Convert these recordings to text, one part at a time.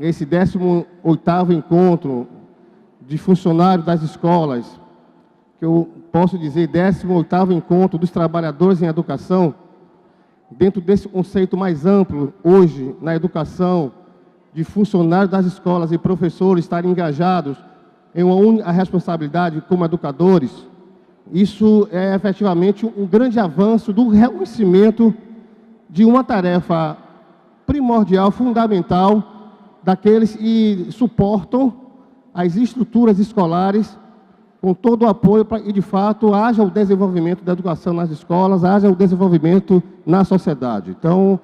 esse 18º encontro de funcionários das escolas, que eu posso dizer 18º encontro dos trabalhadores em educação, dentro desse conceito mais amplo, hoje, na educação, de funcionários das escolas e professores estarem engajados em uma única responsabilidade como educadores, isso é efetivamente um grande avanço do reconhecimento de uma tarefa primordial, fundamental, daqueles que suportam as estruturas escolares com todo o apoio para que, de fato, haja o desenvolvimento da educação nas escolas, haja o desenvolvimento na sociedade. Então,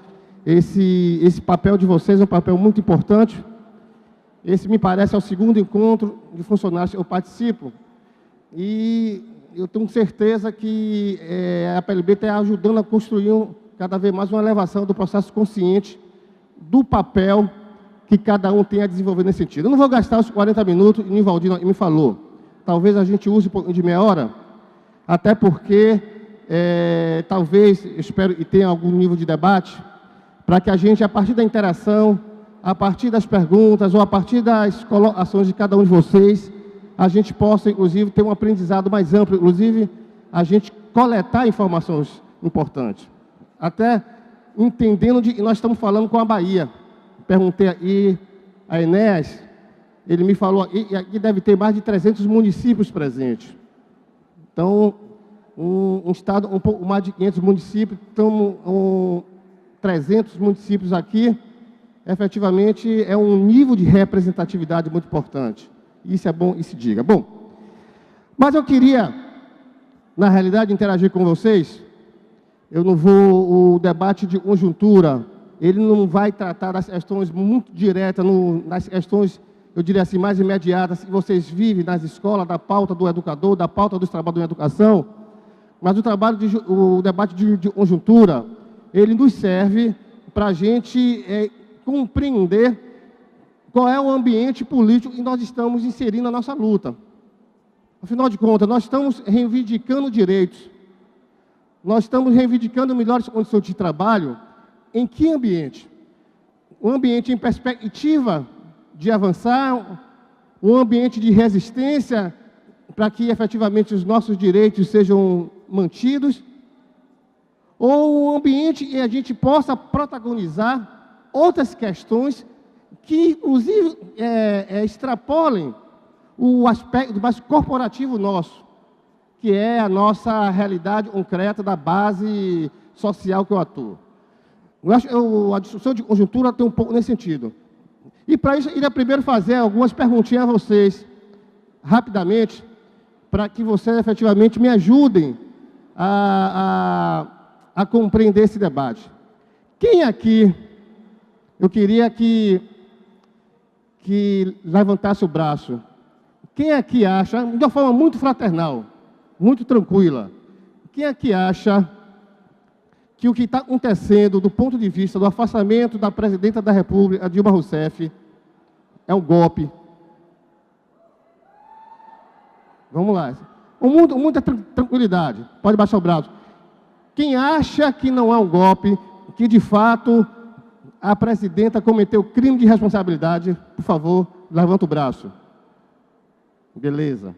esse papel de vocês é um papel muito importante. Esse, me parece, é o 2º encontro de funcionários que eu participo. E eu tenho certeza que a PLB está ajudando a construir cada vez mais uma elevação do processo consciente do papel que cada um tem a desenvolver nesse sentido. Eu não vou gastar os 40 minutos, e o Nivaldino me falou. Talvez a gente use um pouquinho de meia hora, até porque, talvez, eu espero que tenha algum nível de debate, para que a gente, a partir da interação, a partir das perguntas, ou a partir das colocações de cada um de vocês, a gente possa, inclusive, ter um aprendizado mais amplo, inclusive, a gente coletar informações importantes. Até entendendo de que nós estamos falando com a Bahia. Perguntei aí a Enéas, ele me falou, e aqui deve ter mais de 300 municípios presentes. Então, um estado, um pouco mais de 500 municípios, então, 300 municípios aqui, efetivamente, é um nível de representatividade muito importante. Isso é bom e se diga. Bom, mas eu queria, na realidade, interagir com vocês. Eu não vou, o debate de conjuntura, ele não vai tratar das questões muito diretas, nas questões, eu diria assim, mais imediatas, que vocês vivem nas escolas, da pauta do educador, da pauta dos trabalhadores em educação, mas o debate de conjuntura, ele nos serve para a gente compreender qual é o ambiente político que nós estamos inserindo na nossa luta. Afinal de contas, nós estamos reivindicando direitos, nós estamos reivindicando melhores condições de trabalho. Em que ambiente? Um ambiente em perspectiva de avançar, um ambiente de resistência para que efetivamente os nossos direitos sejam mantidos, ou um ambiente em que a gente possa protagonizar outras questões que, inclusive, extrapolem o aspecto mais corporativo nosso, que é a nossa realidade concreta da base social que eu atuo. Eu acho que a discussão de conjuntura tem um pouco nesse sentido. E para isso, eu iria primeiro fazer algumas perguntinhas a vocês, rapidamente, para que vocês efetivamente me ajudem a compreender esse debate. Quem aqui, eu queria que levantasse o braço. Quem aqui acha, de uma forma muito fraternal, muito tranquila, quem aqui acha que o que está acontecendo do ponto de vista do afastamento da presidenta da República, Dilma Rousseff, é um golpe? Vamos lá. Com muita tranquilidade. Pode baixar o braço. Quem acha que não é um golpe, que de fato a presidenta cometeu crime de responsabilidade, por favor, levanta o braço. Beleza.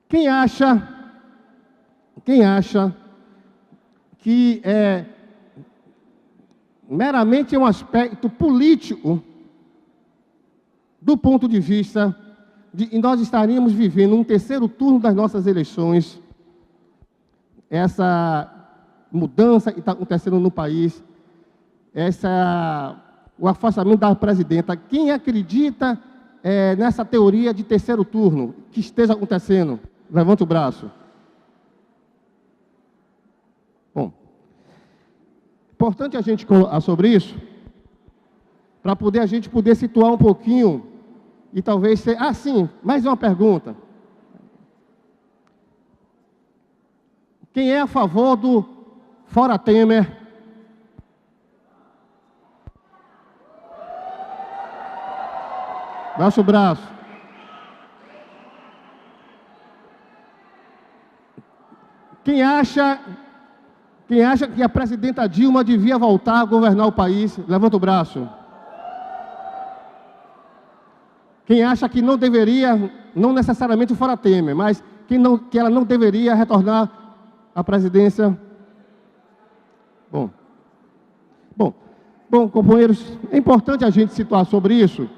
Quem acha que meramente um aspecto político, do ponto de vista de que nós estaríamos vivendo um terceiro turno das nossas eleições, essa mudança que está acontecendo no país, o afastamento da presidenta, quem acredita nessa teoria de terceiro turno que esteja acontecendo? Levanta o braço. Bom, importante a gente falar sobre isso, para a gente poder situar um pouquinho, e talvez ser... Ah, sim, mais uma pergunta. Quem é a favor do Fora Temer? Baixa o braço. Quem acha que a presidenta Dilma devia voltar a governar o país? Levanta o braço. Quem acha que não deveria, não necessariamente fora Temer, mas que ela não deveria retornar à presidência. Bom, companheiros, é importante a gente situar sobre isso,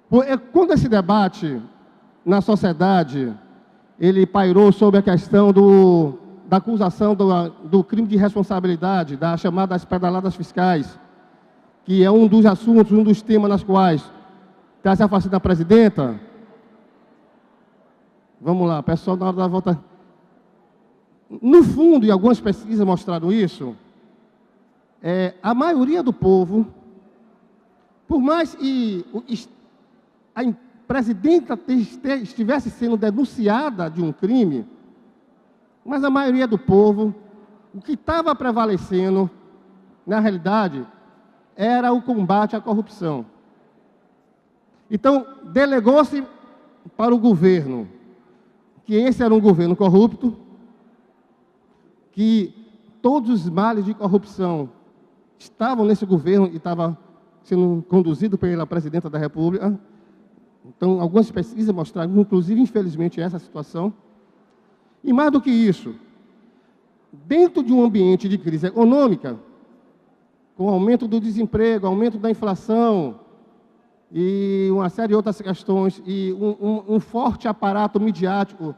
porque quando esse debate na sociedade, ele pairou sobre a questão da acusação do crime de responsabilidade, das chamadas pedaladas fiscais, que é um dos assuntos, um dos temas nas quais está se afastando a presidenta. Vamos lá, pessoal, na hora da volta. No fundo, e algumas pesquisas mostraram isso, a maioria do povo, por mais que a presidenta estivesse sendo denunciada de um crime, mas a maioria do povo, o que estava prevalecendo, na realidade, era o combate à corrupção. Então, delegou-se para o governo que esse era um governo corrupto, que todos os males de corrupção estavam nesse governo e estava sendo conduzido pela presidenta da República. Então, algumas pesquisas mostraram, inclusive, infelizmente, essa situação. E mais do que isso, dentro de um ambiente de crise econômica, com o aumento do desemprego, aumento da inflação e uma série de outras questões, e um forte aparato midiático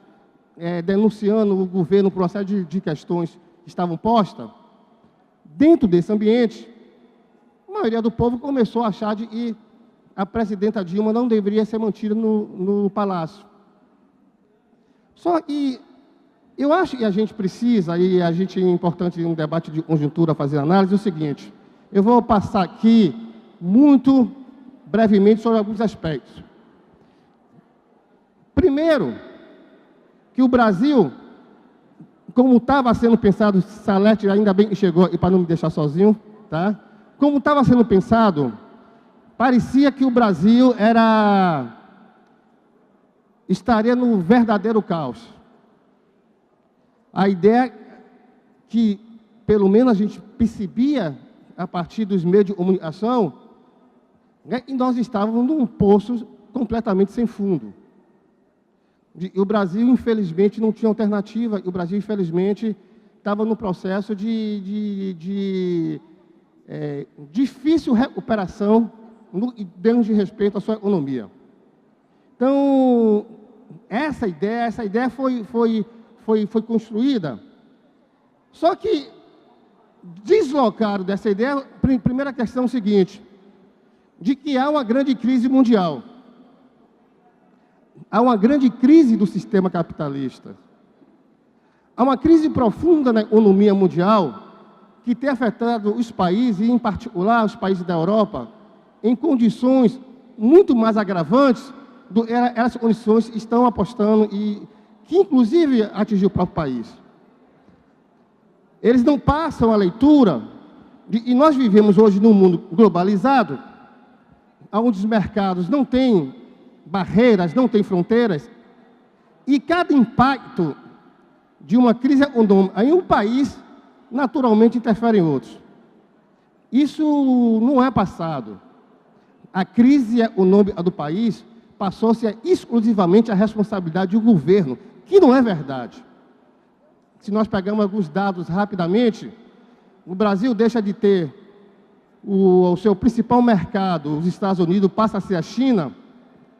denunciando o governo por uma série de questões que estavam postas, dentro desse ambiente, a maioria do povo começou a achar que a presidenta Dilma não deveria ser mantida no palácio. Só que eu acho que a gente precisa, e é importante em um debate de conjuntura fazer análise, é o seguinte: eu vou passar aqui muito brevemente sobre alguns aspectos. Primeiro, que o Brasil, como estava sendo pensado, Salete ainda bem que chegou, e para não me deixar sozinho, tá? Como estava sendo pensado, parecia que o Brasil estaria no verdadeiro caos. A ideia que, pelo menos, a gente percebia a partir dos meios de comunicação, e nós estávamos num poço completamente sem fundo. E o Brasil, infelizmente, não tinha alternativa, e o Brasil, infelizmente, estava no processo de difícil recuperação em termos de respeito à sua economia. Então, essa ideia foi construída, só que deslocaram dessa ideia, primeira questão é o seguinte, de que há uma grande crise mundial. Há uma grande crise do sistema capitalista. Há uma crise profunda na economia mundial que tem afetado os países, e em particular os países da Europa, em condições muito mais agravantes do que essas condições estão apostando e que inclusive atingiu o próprio país. Eles não passam a leitura e nós vivemos hoje num mundo globalizado, onde os mercados não têm barreiras, não têm fronteiras, e cada impacto de uma crise econômica em um país, naturalmente interfere em outros. Isso não é passado. A crise econômica do país passou-se exclusivamente a responsabilidade do governo, que não é verdade. Se nós pegamos alguns dados rapidamente, o Brasil deixa de ter o seu principal mercado, os Estados Unidos, passa a ser a China,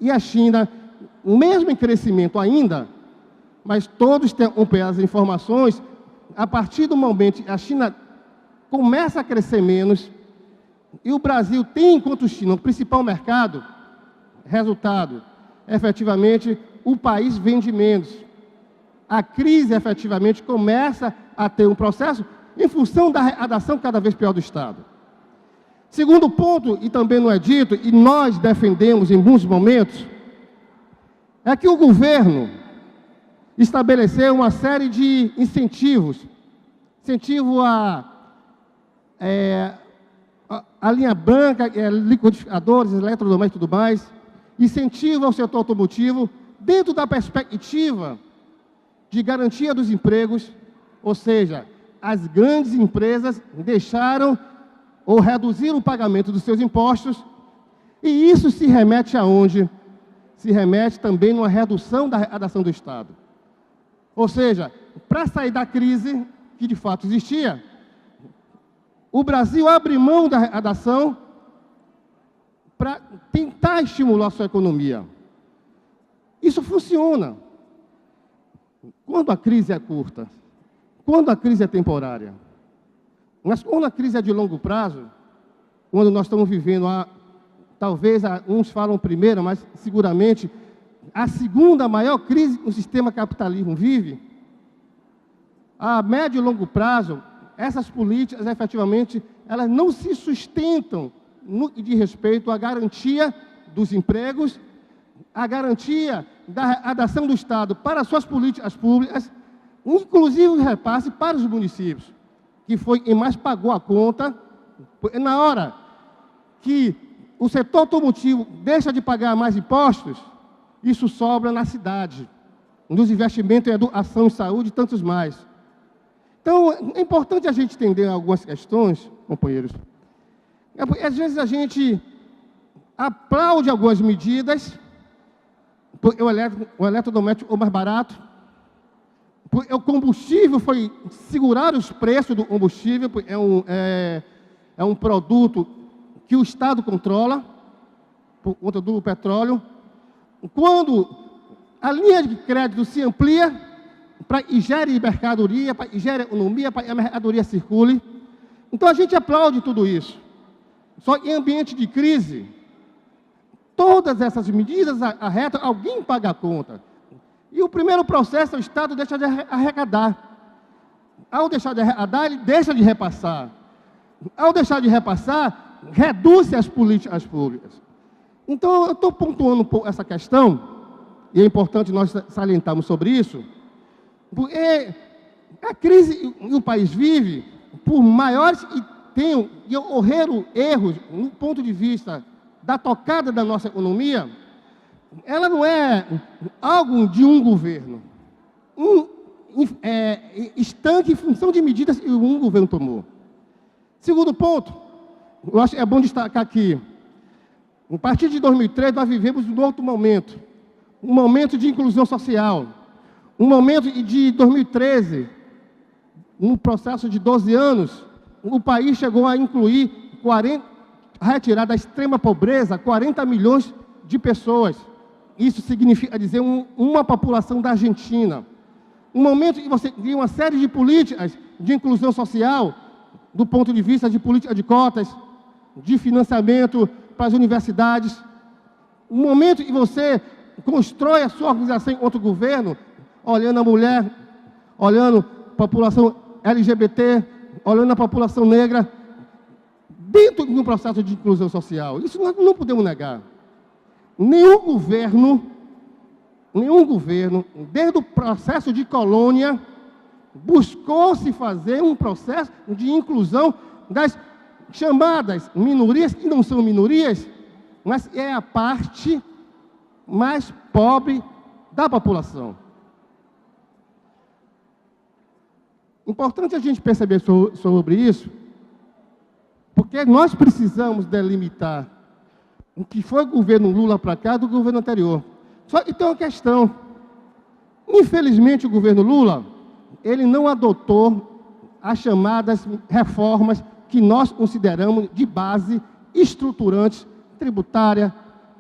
e a China, mesmo em crescimento ainda, mas todos têm as informações, a partir do momento que a China começa a crescer menos, e o Brasil tem, enquanto China, o principal mercado, resultado, efetivamente, o país vende menos. A crise, efetivamente, começa a ter um processo em função da arrecadação cada vez pior do Estado. Segundo ponto, e também não é dito, e nós defendemos em muitos momentos, é que o governo estabeleceu uma série de incentivos, incentivo a linha branca, liquidificadores, eletrodomésticos e tudo mais, incentivo ao setor automotivo, dentro da perspectiva de garantia dos empregos, ou seja, as grandes empresas deixaram ou reduziram o pagamento dos seus impostos, E isso se remete aonde? Se remete também numa redução da arrecadação do Estado. Ou seja, para sair da crise, que de fato existia, o Brasil abre mão da arrecadação para tentar estimular a sua economia. Isso funciona. Quando a crise é curta, quando a crise é temporária, mas quando a crise é de longo prazo, quando nós estamos vivendo talvez uns falam primeira, mas seguramente a segunda maior crise que o sistema capitalismo vive, a médio e longo prazo, essas políticas, efetivamente, elas não se sustentam no que diz respeito à garantia dos empregos, à garantia da arrecadação do Estado para as suas políticas públicas, inclusive o repasse para os municípios, que foi quem mais pagou a conta. Na hora que o setor automotivo deixa de pagar mais impostos, isso sobra na cidade, nos investimentos em educação e saúde e tantos mais. Então, é importante a gente entender algumas questões, companheiros. Às vezes a gente aplaude algumas medidas, porque o eletrodoméstico ficou mais barato, porque o combustível foi segurar os preços do combustível, porque é um produto que o Estado controla, por conta do petróleo. Quando a linha de crédito se amplia para que gere mercadoria, para que gere economia, para que a mercadoria circule, então a gente aplaude tudo isso. Só que em ambiente de crise, todas essas medidas arrecadam, alguém paga a conta. E o primeiro processo, o Estado deixa de arrecadar. Ao deixar de arrecadar, ele deixa de repassar. Ao deixar de repassar, reduz as políticas públicas. Então, eu estou pontuando um pouco essa questão, e é importante nós salientarmos sobre isso, porque a crise que o país vive, por maiores que ocorreram erros no ponto de vista da tocada da nossa economia, ela não é algo de um governo, estanque em função de medidas que um governo tomou. Segundo ponto, eu acho que é bom destacar aqui, a partir de 2003 nós vivemos um outro momento, um momento de inclusão social, um momento de 2013, num processo de 12 anos, o país chegou a incluir a retirar da extrema pobreza 40 milhões de pessoas. Isso significa dizer uma população da Argentina. Um momento em que você cria uma série de políticas de inclusão social, do ponto de vista de política de cotas, de financiamento para as universidades. Um momento em que você constrói a sua organização contra o governo, olhando a mulher, olhando a população LGBT, olhando a população negra, dentro de um processo de inclusão social. Isso nós não podemos negar. Nenhum governo, desde o processo de colônia, buscou se fazer um processo de inclusão das chamadas minorias, que não são minorias, mas é a parte mais pobre da população. Importante a gente perceber sobre isso, porque nós precisamos delimitar o que foi o governo Lula para cá do governo anterior. Só que tem uma questão. Infelizmente, o governo Lula, ele não adotou as chamadas reformas que nós consideramos de base estruturantes, tributária,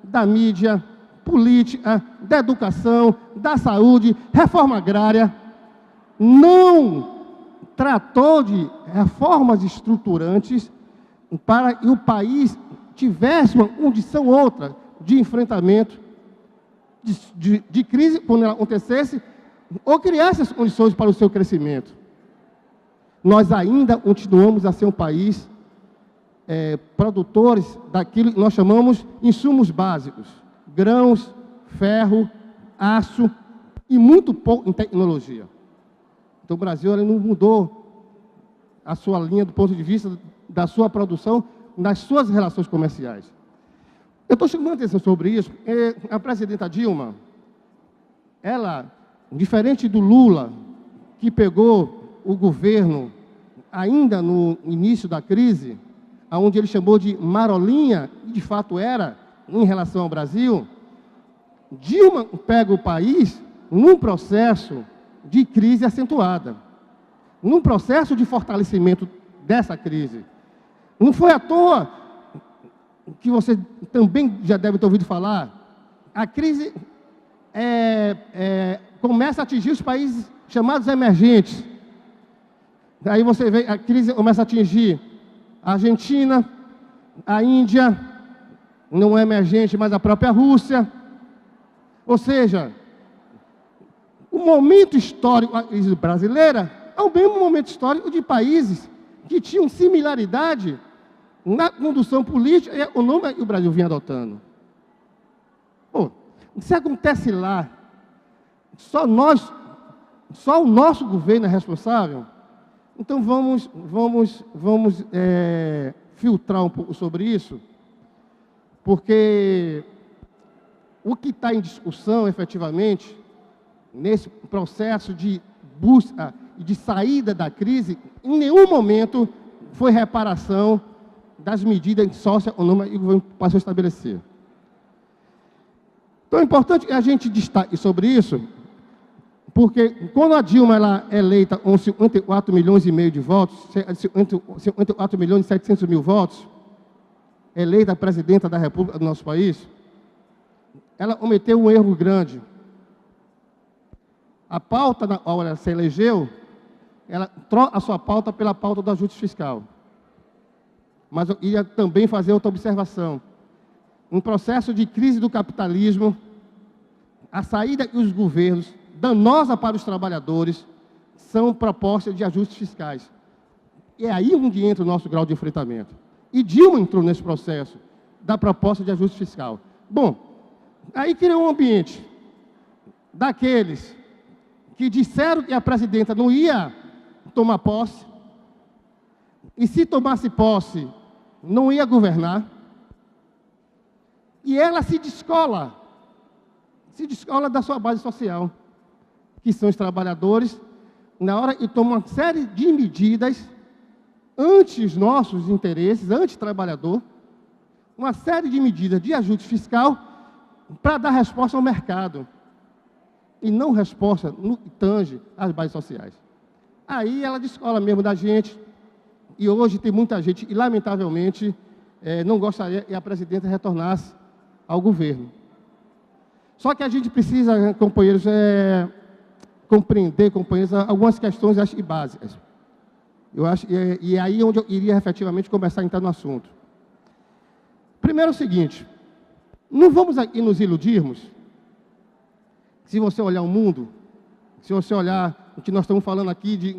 da mídia, política, da educação, da saúde, reforma agrária. Não tratou de reformas estruturantes para que o país tivesse uma condição outra de enfrentamento de crise, quando ela acontecesse, ou criasse as condições para o seu crescimento. Nós ainda continuamos a ser um país produtores daquilo que nós chamamos insumos básicos, grãos, ferro, aço e muito pouco em tecnologia. Então o Brasil ele não mudou a sua linha do ponto de vista da sua produção, nas suas relações comerciais. Eu estou chamando a atenção sobre isso, porque a presidenta Dilma, ela, diferente do Lula, que pegou o governo ainda no início da crise, onde ele chamou de marolinha, e de fato era, em relação ao Brasil, Dilma pega o país num processo de crise acentuada, num processo de fortalecimento dessa crise. Não foi à toa que você também já deve ter ouvido falar, a crise começa a atingir os países chamados emergentes. Aí você vê, a crise começa a atingir a Argentina, a Índia, não é emergente, mas a própria Rússia. Ou seja, o momento histórico brasileira é o mesmo momento histórico de países que tinham similaridade na condução política e econômica que o Brasil vinha adotando. Bom, se acontece lá, só o nosso governo é responsável, então vamos filtrar um pouco sobre isso, porque o que está em discussão, efetivamente, nesse processo de busca e de saída da crise, em nenhum momento foi reparação das medidas socioeconômicas que o governo passou a estabelecer. Então é importante que a gente destaque sobre isso, porque quando a Dilma ela é eleita com 54 milhões e meio de votos, 54 milhões e 700 mil votos, eleita presidenta da República do nosso país, ela cometeu um erro grande. A pauta na qual ela se elegeu, ela troca a sua pauta pela pauta do ajuste fiscal. Mas eu ia também fazer outra observação. Um processo de crise do capitalismo, a saída dos governos, danosa para os trabalhadores, são propostas de ajustes fiscais. E é aí onde entra o nosso grau de enfrentamento. E Dilma entrou nesse processo da proposta de ajuste fiscal. Bom, aí criou um ambiente daqueles que disseram que a presidenta não ia tomar posse, e se tomasse posse, não ia governar, e ela se descola da sua base social, que são os trabalhadores, na hora que toma uma série de medidas ante os nossos interesses, anti-trabalhador, uma série de medidas de ajuste fiscal para dar resposta ao mercado, e não resposta no que tange às bases sociais. Aí ela descola mesmo da gente, e hoje tem muita gente, e lamentavelmente, não gostaria que a presidenta retornasse ao governo. Só que a gente precisa, companheiros, compreender, companheiros, algumas questões acho, básicas. Eu acho, e é aí onde eu iria efetivamente começar a entrar no assunto. Primeiro é o seguinte, não vamos aqui nos iludirmos, se você olhar o mundo, se você olhar o que nós estamos falando aqui,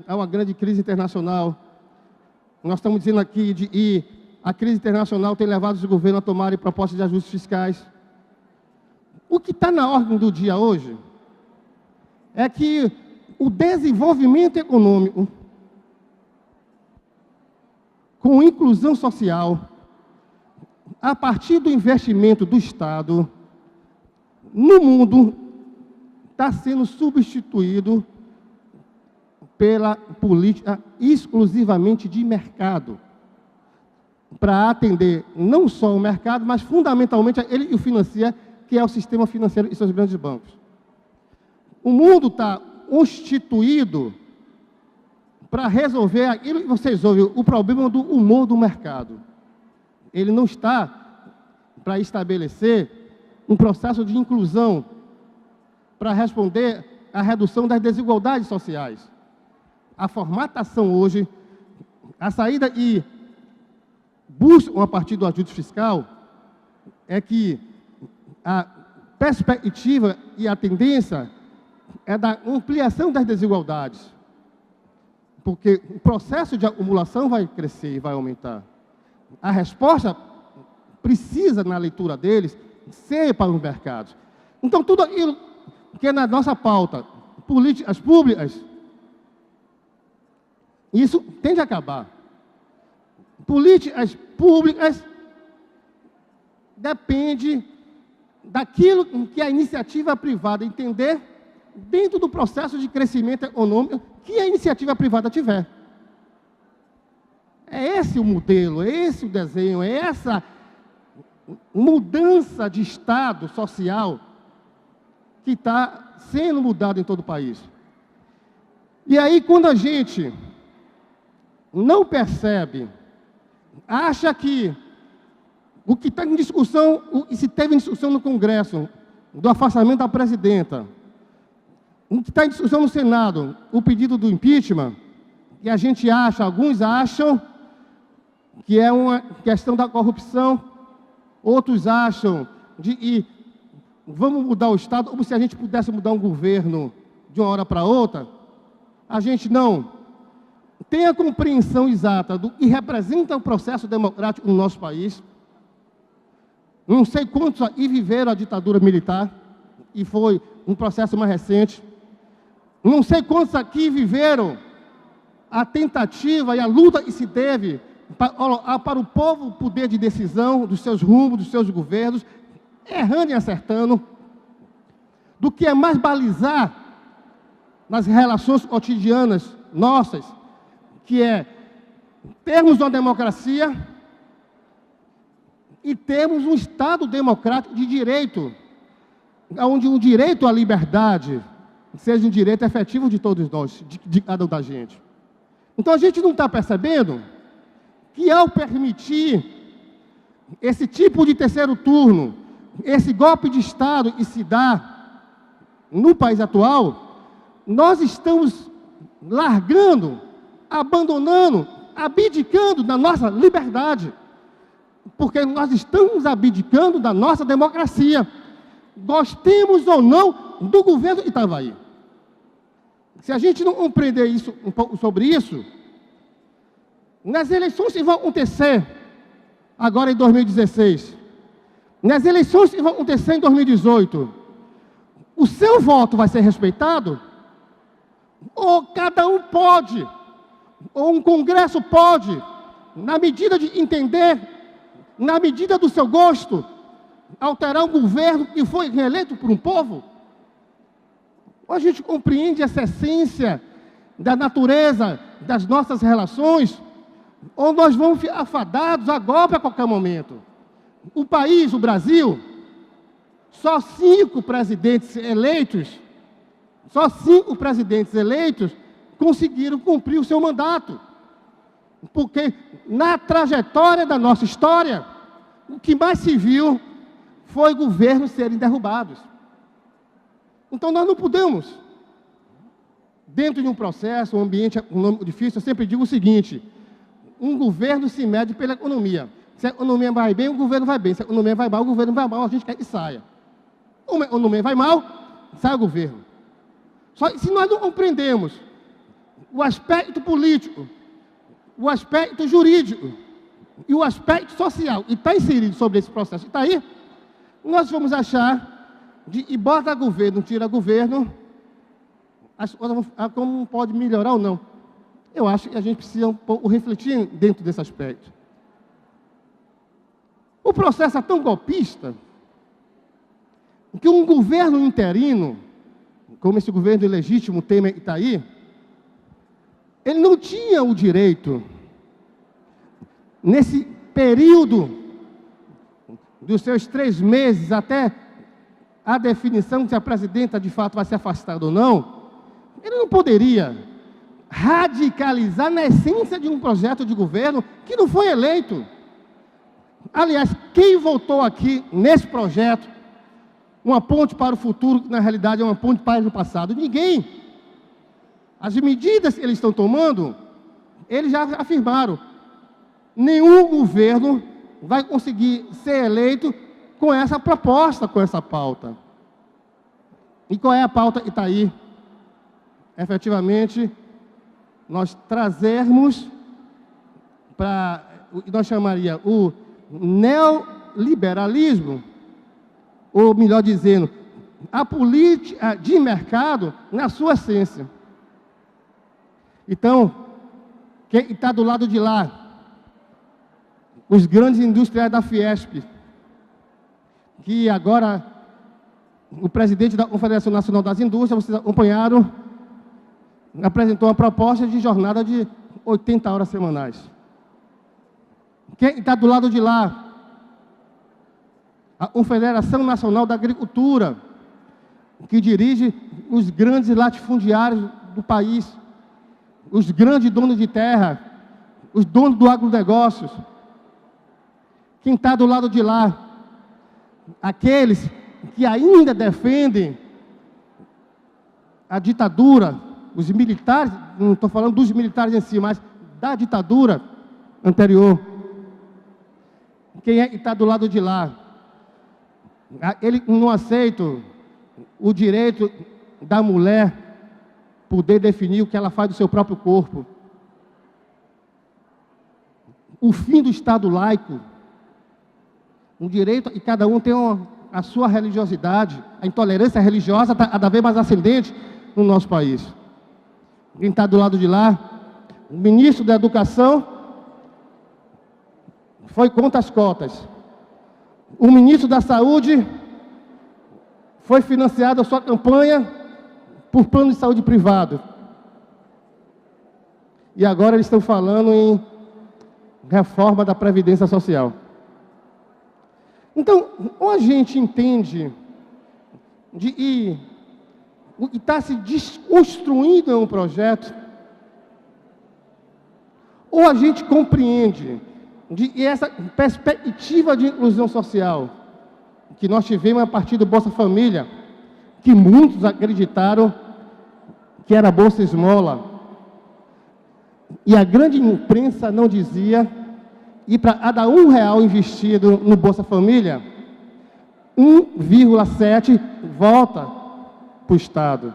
há uma grande crise internacional, nós estamos dizendo aqui de a crise internacional tem levado os governos a tomarem propostas de ajustes fiscais. O que está na ordem do dia hoje é que o desenvolvimento econômico, com inclusão social, a partir do investimento do Estado, no mundo, está sendo substituído pela política exclusivamente de mercado, para atender não só o mercado, mas fundamentalmente ele que o financia, que é o sistema financeiro e seus grandes bancos. O mundo está constituído para resolver aquilo que vocês ouvem, o problema do humor do mercado. Ele não está para estabelecer um processo de inclusão para responder à redução das desigualdades sociais. A formatação hoje, a saída e buscam a partir do ajuste fiscal, é que a perspectiva e a tendência é da ampliação das desigualdades, porque o processo de acumulação vai crescer e vai aumentar. A resposta precisa, na leitura deles, ser para os mercados. Então, tudo aquilo que é na nossa pauta, políticas públicas, isso tem de acabar. Políticas públicas depende daquilo que a iniciativa privada entender dentro do processo de crescimento econômico que a iniciativa privada tiver. É esse o modelo, é esse o desenho, é essa mudança de estado social que está sendo mudado em todo o país. E aí, quando a gente não percebe, acha que o que está em discussão, e se teve em discussão no Congresso, do afastamento da presidenta, o que está em discussão no Senado, o pedido do impeachment, que a gente acha, alguns acham que é uma questão da corrupção, outros acham vamos mudar o Estado, como se a gente pudesse mudar um governo de uma hora para outra. A gente não tem a compreensão exata do que representa o processo democrático no nosso país. Não sei quantos aqui viveram a ditadura militar, e foi um processo mais recente. Não sei quantos aqui viveram a tentativa e a luta que se teve para o povo poder de decisão dos seus rumos, dos seus governos, errando e acertando, do que é mais balizar nas relações cotidianas nossas, que é termos uma democracia e termos um Estado democrático de direito, onde o direito à liberdade seja um direito efetivo de todos nós, de cada um da gente. Então a gente não está percebendo que ao permitir esse tipo de terceiro turno, esse golpe de Estado que se dá no país atual, nós estamos largando, abandonando, abdicando da nossa liberdade, porque nós estamos abdicando da nossa democracia, gostemos ou não do governo que estava aí. Se a gente não compreender isso, um pouco sobre isso, nas eleições que vão acontecer agora em 2016, nas eleições que vão acontecer em 2018, o seu voto vai ser respeitado? Ou cada um pode, ou um Congresso pode, na medida de entender, na medida do seu gosto, alterar um governo que foi reeleito por um povo? Ou a gente compreende essa essência da natureza das nossas relações, ou nós vamos ficar afadados a golpe a qualquer momento? O país, o Brasil, só 5 presidentes eleitos, conseguiram cumprir o seu mandato. Porque na trajetória da nossa história, o que mais se viu foi governos serem derrubados. Então nós não podemos, dentro de um processo, um ambiente econômico difícil, eu sempre digo o seguinte: um governo se mede pela economia. Se a economia vai bem, o governo vai bem. Se a economia vai mal, o governo vai mal, a gente quer que saia. Como a economia vai mal, sai o governo. Só que se nós não compreendemos o aspecto político, o aspecto jurídico e o aspecto social, e está inserido sobre esse processo, e está aí, nós vamos achar e bota governo, tira governo, como pode melhorar ou não. Eu acho que a gente precisa um pouco refletir dentro desse aspecto. O processo é tão golpista que um governo interino, como esse governo ilegítimo Temer que está aí, ele não tinha o direito, nesse período dos seus 3 meses, até a definição se a presidenta de fato vai ser afastada ou não, ele não poderia radicalizar na essência de um projeto de governo que não foi eleito. Aliás, quem votou aqui nesse projeto, uma ponte para o futuro, que na realidade é uma ponte para o passado? Ninguém. As medidas que eles estão tomando, eles já afirmaram, nenhum governo vai conseguir ser eleito com essa proposta, com essa pauta. E qual é a pauta que está aí? Efetivamente, nós trazermos para o que nós chamaria o neoliberalismo, ou melhor dizendo, a política de mercado na sua essência. Então, quem está do lado de lá, os grandes industriais da Fiesp, que agora o presidente da Confederação Nacional das Indústrias, vocês acompanharam, apresentou uma proposta de jornada de 80 horas semanais. Quem está do lado de lá, a Confederação Nacional da Agricultura, que dirige os grandes latifundiários do país, os grandes donos de terra, os donos do agronegócio. Quem está do lado de lá? Aqueles que ainda defendem a ditadura, os militares, não estou falando dos militares em si, mas da ditadura anterior. Quem é que está do lado de lá? Ele não aceita o direito da mulher poder definir o que ela faz do seu próprio corpo. O fim do Estado laico, o direito, e cada um tem a sua religiosidade, a intolerância religiosa está cada vez mais ascendente no nosso país. Quem está do lado de lá? O ministro da Educação foi contra as cotas. O ministro da Saúde foi financiado a sua campanha por plano de saúde privado. E agora eles estão falando em reforma da Previdência Social. Então, ou a gente entende e está se desconstruindo em um projeto, ou a gente compreende e essa perspectiva de inclusão social que nós tivemos a partir do Bolsa Família, que muitos acreditaram que era Bolsa Esmola, e a grande imprensa não dizia, e para cada R$1 investido no Bolsa Família, 1,7 volta para o Estado.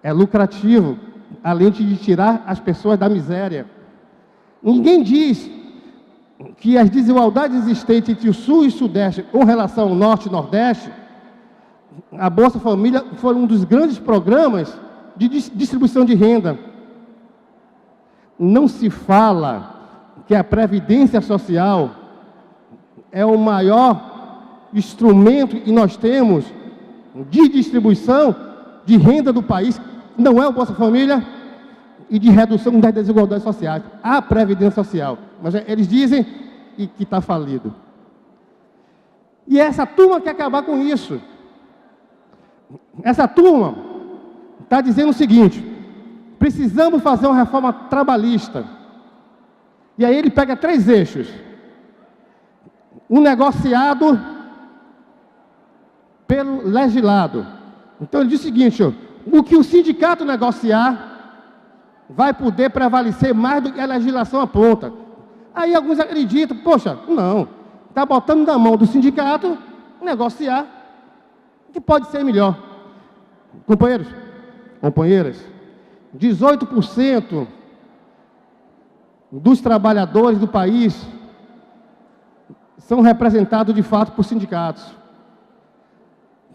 É lucrativo, além de tirar as pessoas da miséria. Ninguém diz que as desigualdades existentes entre o Sul e o Sudeste com relação ao Norte e Nordeste, a Bolsa Família foi um dos grandes programas de distribuição de renda. Não se fala que a Previdência Social é o maior instrumento que nós temos de distribuição de renda do país, não é o Bolsa Família, e de redução das desigualdades sociais, a Previdência Social. Mas eles dizem que está falido. E essa turma quer acabar com isso. Essa turma está dizendo o seguinte: precisamos fazer uma reforma trabalhista. E aí ele pega 3 eixos. Um negociado pelo legislado. Então ele diz o seguinte: o que o sindicato negociar vai poder prevalecer mais do que a legislação aponta. Aí alguns acreditam, poxa, não, está botando na mão do sindicato negociar, que pode ser melhor. Companheiros, companheiras, 18% dos trabalhadores do país são representados de fato por sindicatos.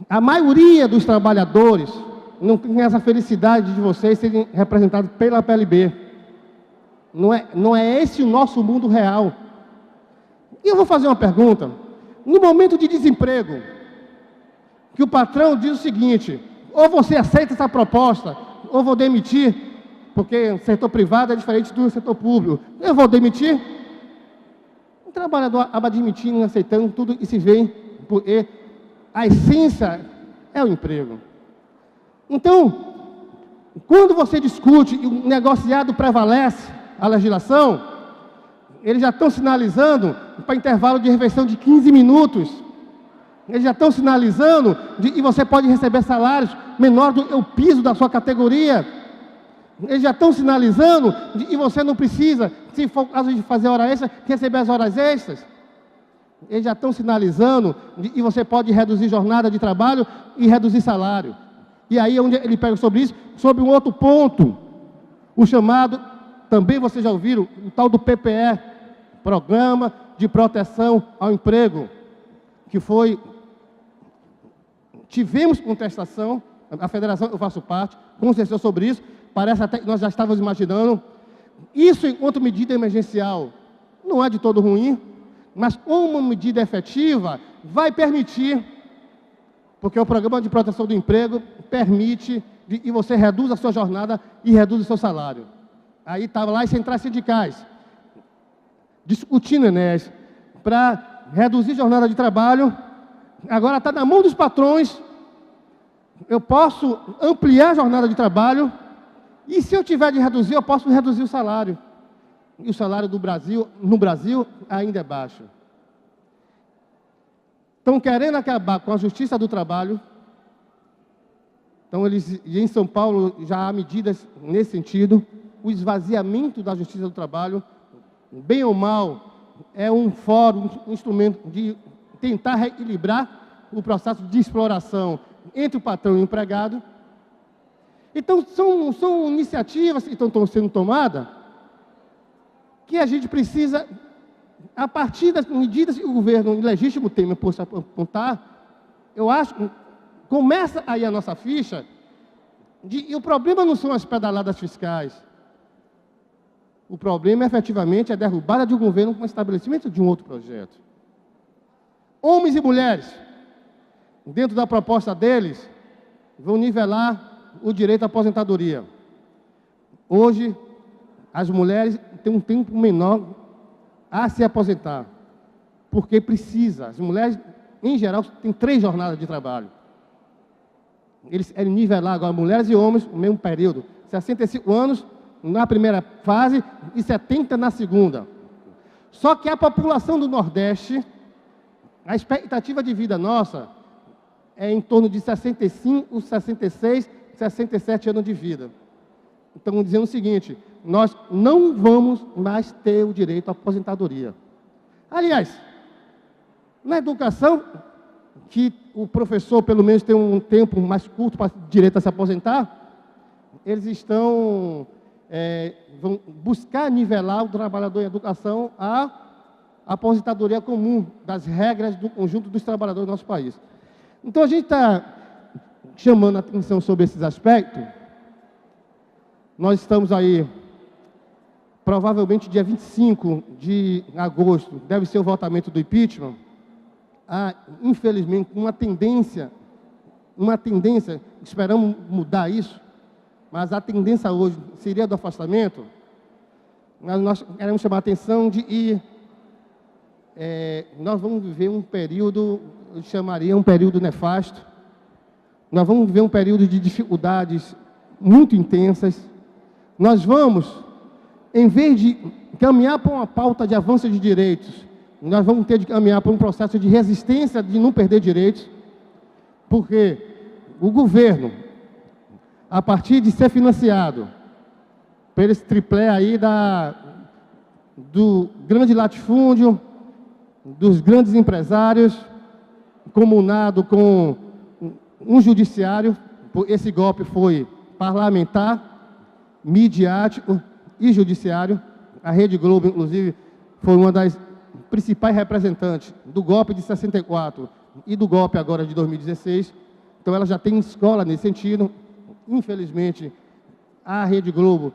A maioria dos trabalhadores não tem essa felicidade de vocês serem representados pela PLB. Não é esse o nosso mundo real. E eu vou fazer uma pergunta. No momento de desemprego, que o patrão diz o seguinte: ou você aceita essa proposta, ou vou demitir, porque o setor privado é diferente do setor público. Eu vou demitir. O trabalhador acaba admitindo, aceitando tudo e se vê, porque a essência é o emprego. Então, quando você discute e o negociado prevalece a legislação, eles já estão sinalizando para intervalo de refeição de 15 minutos. Eles já estão sinalizando e você pode receber salários menores do que o piso da sua categoria. Eles já estão sinalizando e você não precisa, se for o caso de fazer hora extra, receber as horas extras. Eles já estão sinalizando e você pode reduzir jornada de trabalho e reduzir salário. E aí onde ele pega sobre isso, sobre um outro ponto, o chamado, também vocês já ouviram, o tal do PPE, Programa de Proteção ao Emprego, que foi, tivemos contestação, a federação, eu faço parte, consciência sobre isso, parece até que nós já estávamos imaginando, isso enquanto medida emergencial, não é de todo ruim, mas uma medida efetiva vai permitir, porque o Programa de Proteção do Emprego permite e você reduz a sua jornada e reduz o seu salário. Aí estava lá as centrais sindicais, discutindo, Enéas, para reduzir jornada de trabalho Agora está na mão dos patrões. Eu posso ampliar a jornada de trabalho e, se eu tiver de reduzir, eu posso reduzir o salário. E o salário do Brasil, no Brasil, ainda é baixo. Estão querendo acabar com a justiça do trabalho. Então, e em São Paulo já há medidas nesse sentido. O esvaziamento da justiça do trabalho, bem ou mal, é um fórum, um instrumento de tentar reequilibrar o processo de exploração entre o patrão e o empregado. Então, são iniciativas que estão sendo tomadas que a gente precisa, a partir das medidas que o governo, em legítimo Temer, possa apontar, eu acho que começa aí a nossa ficha, e o problema não são as pedaladas fiscais. O problema, efetivamente, é a derrubada de um governo com o estabelecimento de um outro projeto. Homens e mulheres, dentro da proposta deles, vão nivelar o direito à aposentadoria. Hoje, as mulheres têm um tempo menor a se aposentar, porque precisa. As mulheres, em geral, têm 3 jornadas de trabalho. Eles querem nivelar agora mulheres e homens no mesmo período. 65 anos na primeira fase e 70 na segunda. Só que a população do Nordeste, a expectativa de vida nossa é em torno de 65, 66, 67 anos de vida. Então, dizendo o seguinte, nós não vamos mais ter o direito à aposentadoria. Aliás, na educação, que o professor, pelo menos, tem um tempo mais curto para direito a se aposentar, eles vão buscar nivelar o trabalhador em educação à aposentadoria comum, das regras do conjunto dos trabalhadores do nosso país. Então, a gente está chamando a atenção sobre esses aspectos. Nós estamos aí, provavelmente dia 25 de agosto, deve ser o votamento do impeachment. Infelizmente, uma tendência, esperamos mudar isso, mas a tendência hoje seria do afastamento. Mas nós queremos chamar a atenção nós vamos viver um período, eu chamaria um período nefasto. Nós vamos viver um período de dificuldades muito intensas. Nós vamos, em vez de caminhar para uma pauta de avanço de direitos, nós vamos ter de caminhar para um processo de resistência, de não perder direitos, porque o governo, a partir de ser financiado por esse triplé aí do grande latifúndio, dos grandes empresários, comunado com um judiciário, esse golpe foi parlamentar, midiático e judiciário. A Rede Globo, inclusive, foi uma das principais representantes do golpe de 64 e do golpe agora de 2016. Então, ela já tem escola nesse sentido. Infelizmente, a Rede Globo,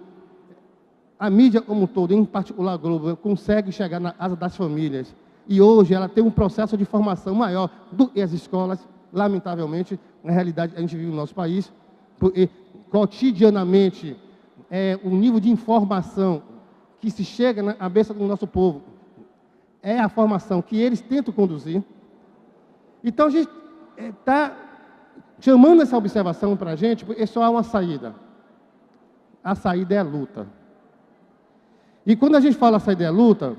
a mídia como um todo, em particular a Globo, consegue chegar na asa das famílias. E hoje ela tem um processo de formação maior do que as escolas, lamentavelmente, na realidade a gente vive no nosso país, porque cotidianamente o nível de informação que se chega na cabeça do nosso povo é a formação que eles tentam conduzir. Então a gente está chamando essa observação para a gente, porque só há uma saída. A saída é a luta. E quando a gente fala a saída é a luta,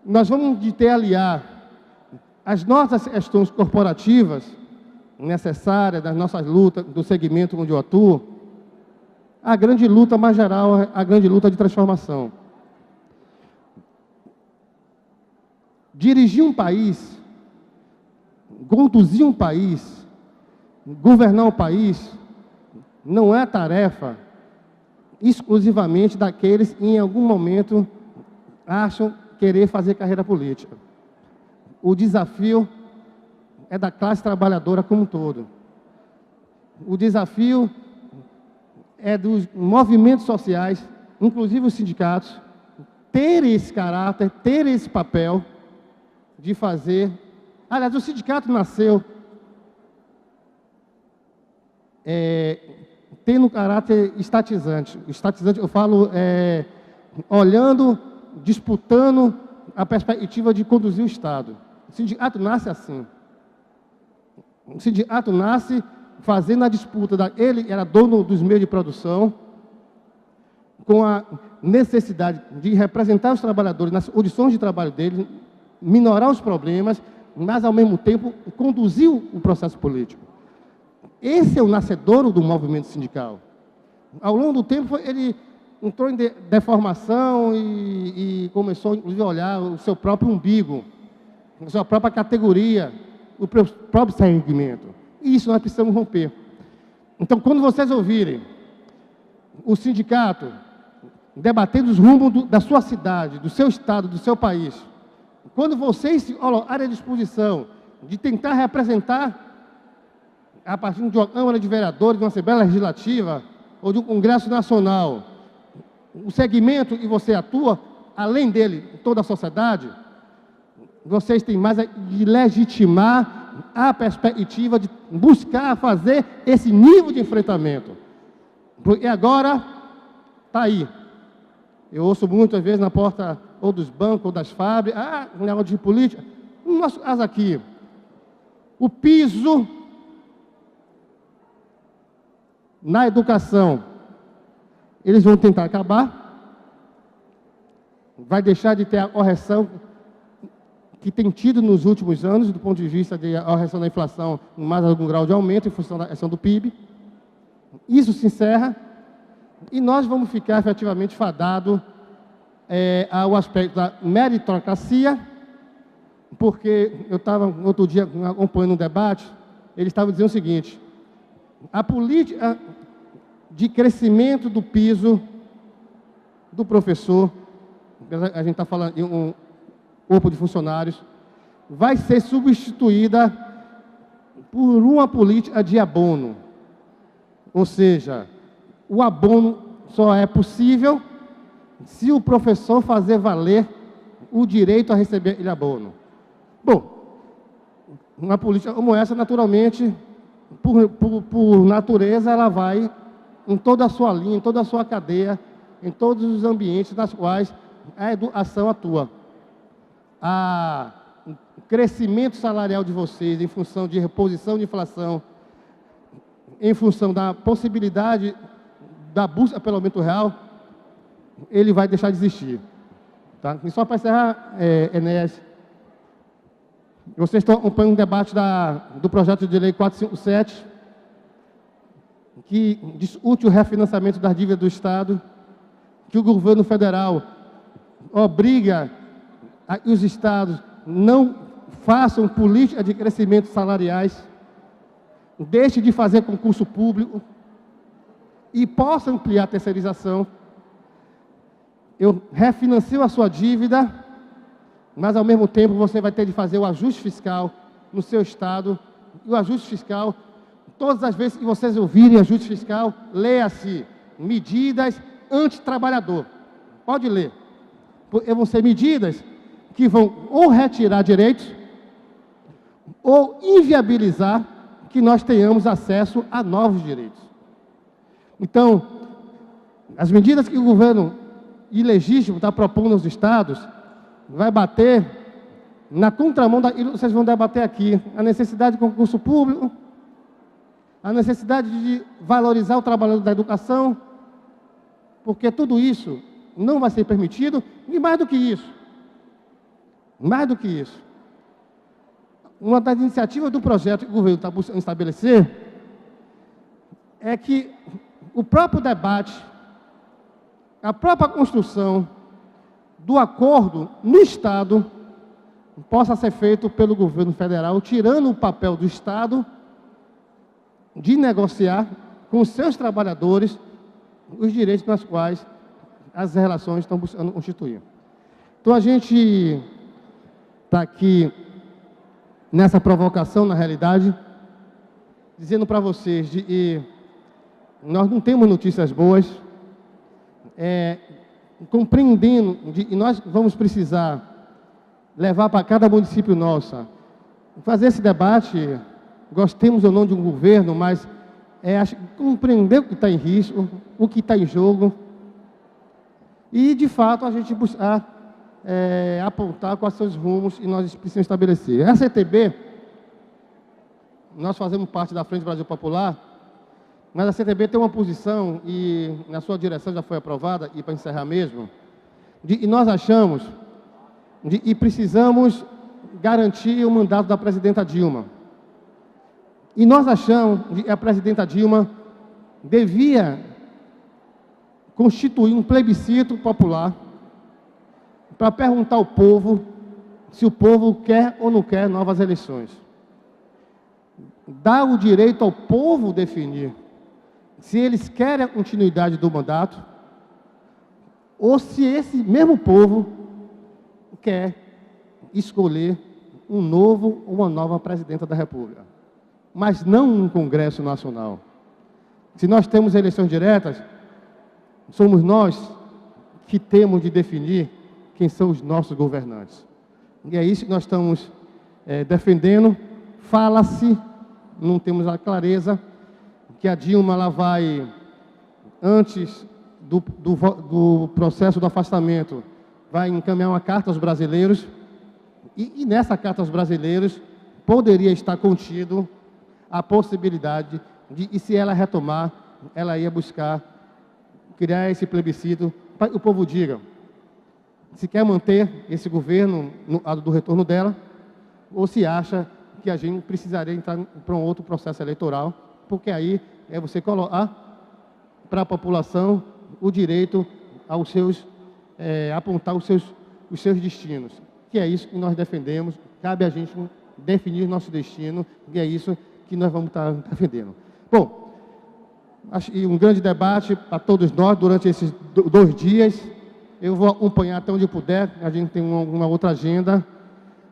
nós vamos ter aliar as nossas questões corporativas necessárias, das nossas lutas, do segmento onde eu atuo, a grande luta mais geral, a grande luta de transformação. Dirigir um país, conduzir um país, governar um país, não é tarefa exclusivamente daqueles que em algum momento acham querer fazer carreira política. O desafio é da classe trabalhadora como um todo. O desafio é dos movimentos sociais, inclusive os sindicatos, ter esse caráter, ter esse papel de fazer. Aliás, o sindicato nasceu tendo um caráter estatizante. Estatizante, eu falo, olhando, disputando a perspectiva de conduzir o Estado. O sindicato nasce assim. O sindicato nasce fazendo a disputa, ele era dono dos meios de produção, com a necessidade de representar os trabalhadores nas condições de trabalho deles, minorar os problemas, mas, ao mesmo tempo, conduzir o processo político. Esse é o nascedouro do movimento sindical. Ao longo do tempo, ele entrou em deformação e começou, inclusive, a olhar o seu próprio umbigo, a sua própria categoria, o próprio segmento. E isso nós precisamos romper. Então, quando vocês ouvirem o sindicato debatendo os rumos da sua cidade, do seu estado, do seu país, quando vocês se colocarem à disposição de tentar representar, a partir de uma Câmara de Vereadores, de uma Assembleia Legislativa ou de um Congresso Nacional, o segmento que você atua, além dele, toda a sociedade, vocês têm mais de legitimar a perspectiva de buscar fazer esse nível de enfrentamento. Porque agora está aí. Eu ouço muitas vezes na porta ou dos bancos ou das fábricas, negócio de política. No nosso caso aqui, o piso na educação, eles vão tentar acabar, vai deixar de ter a correção que tem tido nos últimos anos, do ponto de vista da correção da inflação, em mais algum grau de aumento, em função da questão do PIB. Isso se encerra, e nós vamos ficar efetivamente fadados ao aspecto da meritocracia, porque eu estava outro dia acompanhando um debate, eles estavam dizendo o seguinte: a política de crescimento do piso do professor, a gente está falando de um corpo de funcionários, vai ser substituída por uma política de abono. Ou seja, o abono só é possível se o professor fazer valer o direito a receber aquele abono. Bom, uma política como essa, naturalmente, por natureza, ela vai em toda a sua linha, em toda a sua cadeia, em todos os ambientes nas quais a educação atua. O crescimento salarial de vocês, em função de reposição de inflação, em função da possibilidade da busca pelo aumento real, ele vai deixar de existir. Tá? E só para encerrar, Enéas, vocês estão acompanhando o debate do projeto de lei 457, que discute o refinanciamento das dívidas do Estado, que o governo federal obriga a que os estados não façam política de crescimento salariais, deixe de fazer concurso público e possa ampliar a terceirização. Eu refinancio a sua dívida, mas ao mesmo tempo você vai ter de fazer o ajuste fiscal no seu estado. E o ajuste fiscal, todas as vezes que vocês ouvirem ajuste fiscal, leia-se medidas anti-trabalhador. Pode ler. Porque vão ser medidas que vão ou retirar direitos ou inviabilizar que nós tenhamos acesso a novos direitos. Então, as medidas que o governo ilegítimo está propondo aos estados vai bater na contramão daquilo que vocês vão debater aqui. A necessidade de concurso público, a necessidade de valorizar o trabalhador da educação, porque tudo isso não vai ser permitido, e mais do que isso, uma das iniciativas do projeto que o governo está buscando estabelecer é que o próprio debate, a própria construção do acordo no Estado possa ser feito pelo governo federal, tirando o papel do Estado de negociar com os seus trabalhadores os direitos nas quais as relações estão buscando constituir. Então, a gente está aqui nessa provocação, na realidade, dizendo para vocês que nós não temos notícias boas, compreendendo que nós vamos precisar levar para cada município nosso, fazer esse debate, gostemos ou não de um governo, mas compreender o que está em risco, o que está em jogo, e, de fato, a gente buscar apontar quais são os rumos que nós precisamos estabelecer. A CTB, nós fazemos parte da Frente Brasil Popular, mas a CTB tem uma posição, e na sua direção já foi aprovada, e para encerrar mesmo, e nós achamos, e precisamos garantir o mandato da presidenta Dilma. E nós achamos que a presidenta Dilma devia constituir um plebiscito popular para perguntar ao povo se o povo quer ou não quer novas eleições. Dar o direito ao povo definir se eles querem a continuidade do mandato ou se esse mesmo povo quer escolher um novo ou uma nova presidenta da República, mas não um Congresso Nacional. Se nós temos eleições diretas, somos nós que temos de definir quem são os nossos governantes. E é isso que nós estamos defendendo. Fala-se, não temos a clareza, que a Dilma ela vai, antes do processo do afastamento, vai encaminhar uma carta aos brasileiros, e nessa carta aos brasileiros poderia estar contido a possibilidade de, e se ela retomar, ela ia buscar criar esse plebiscito para que o povo diga se quer manter esse governo do retorno dela, ou se acha que a gente precisaria entrar para um outro processo eleitoral, porque aí é você colocar para a população o direito aos seus, apontar os seus destinos, que é isso que nós defendemos. Cabe a gente definir nosso destino, e é isso que nós vamos estar defendendo. Bom, acho que um grande debate para todos nós durante esses 2 dias. Eu vou acompanhar até onde eu puder, a gente tem uma outra agenda,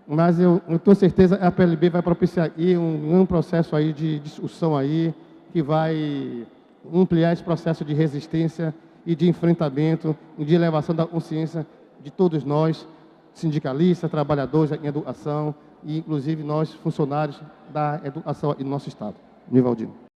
mas eu tenho certeza que a PLB vai propiciar aí um processo aí de discussão aí, que vai ampliar esse processo de resistência e de enfrentamento, de elevação da consciência de todos nós, sindicalistas, trabalhadores em educação, e inclusive nós, funcionários da educação do nosso Estado. Nivaldino.